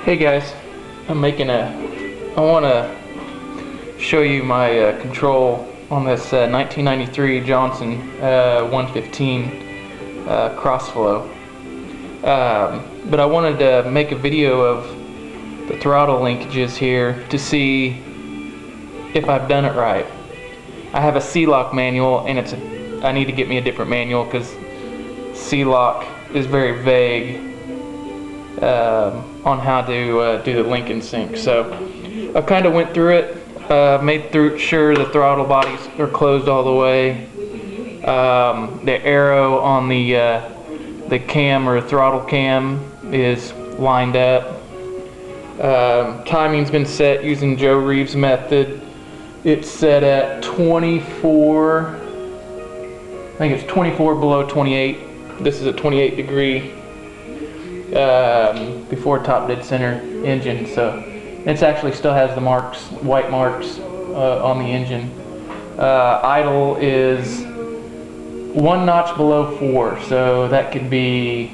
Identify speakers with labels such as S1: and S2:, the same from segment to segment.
S1: Hey guys, I want to show you my control on this 1993 Johnson 115 Xflow. But I wanted to make a video of the throttle linkages here to see if I've done it right. I have a C-lock manual, and I need to get me a different manual because C-lock is very vague on how to do the link and sync. So I kind of went through it, made sure the throttle bodies are closed all the way. The arrow on the cam or throttle cam is lined up. Timing's been set using Joe Reeves' method. It's set at 24, I think it's 24 below 28. This is a 28 degree before top dead center engine, so it actually still has the marks, white marks on the engine. Idle is 1 notch below 4, so that could be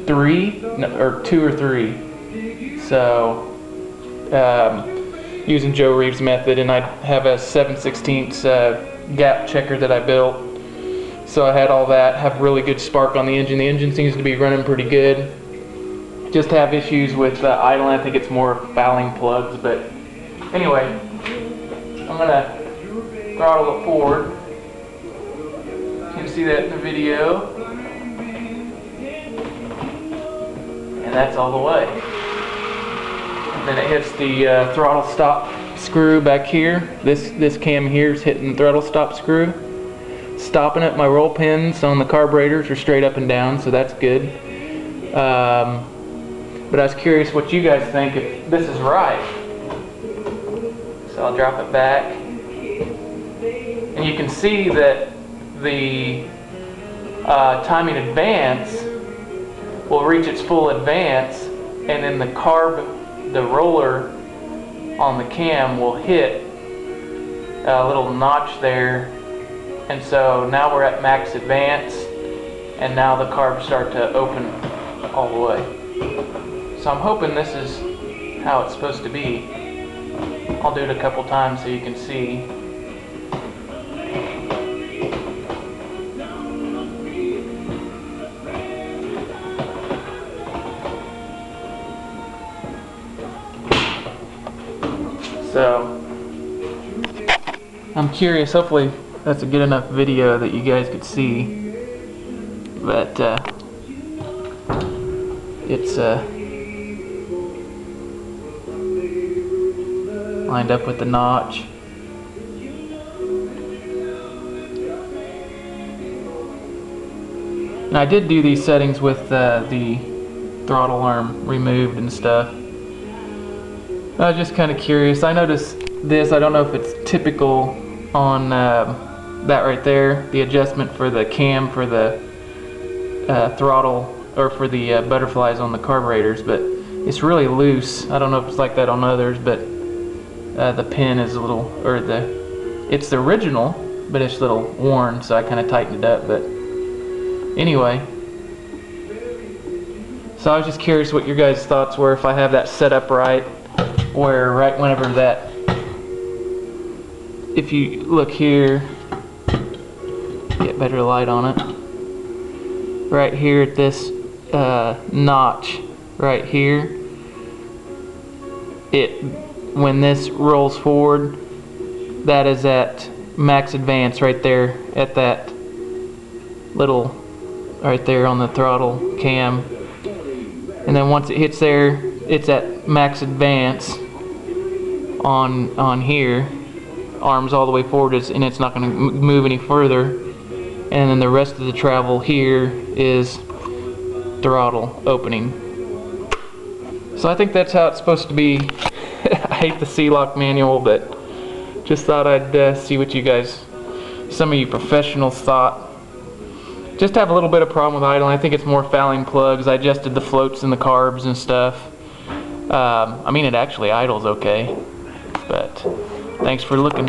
S1: 3, or 2 or 3. So using Joe Reeves' method, and I have a 7/16 gap checker that I built. So I had all that, have really good spark on the engine. The engine seems to be running pretty good. Just have issues with idling. I think it's more fouling plugs, but anyway, I'm gonna throttle it forward. You can see that in the video. And that's all the way. And then it hits the throttle stop screw back here. This cam here is hitting the throttle stop screw. Stopping it, my roll pins on the carburetors are straight up and down, so that's good. But I was curious what you guys think if this is right. So I'll drop it back. And you can see that the timing advance will reach its full advance, and then the roller on the cam will hit a little notch there. And so now we're at max advance, and now the carbs start to open all the way. So I'm hoping this is how it's supposed to be. I'll do it a couple times so you can see. So I'm curious, hopefully that's a good enough video that you guys could see, but it's lined up with the notch. And I did do these settings with the throttle arm removed and stuff. I was just kind of curious. I noticed this, I don't know if it's typical on that right there, the adjustment for the cam for the throttle, or for the butterflies on the carburetors, but it's really loose. I don't know if it's like that on others, but the pin is a little, or it's the original, but it's a little worn, so I kind of tightened it up. But anyway, so I was just curious what your guys' thoughts were if I have that set up right, where right whenever that, if you look here, get better light on it, right here at this notch right here, when this rolls forward, that is at max advance right there at that little, right there on the throttle cam. And then once it hits there, it's at max advance on here, arms all the way forward, and it's not going to move any further. And then the rest of the travel here is throttle opening. So I think that's how it's supposed to be. I hate the C-lock manual, but just thought I'd see what you guys, some of you professionals, thought. Just have a little bit of problem with idling. I think it's more fouling plugs. I adjusted the floats and the carbs and stuff. I mean, it actually idles okay, but thanks for looking.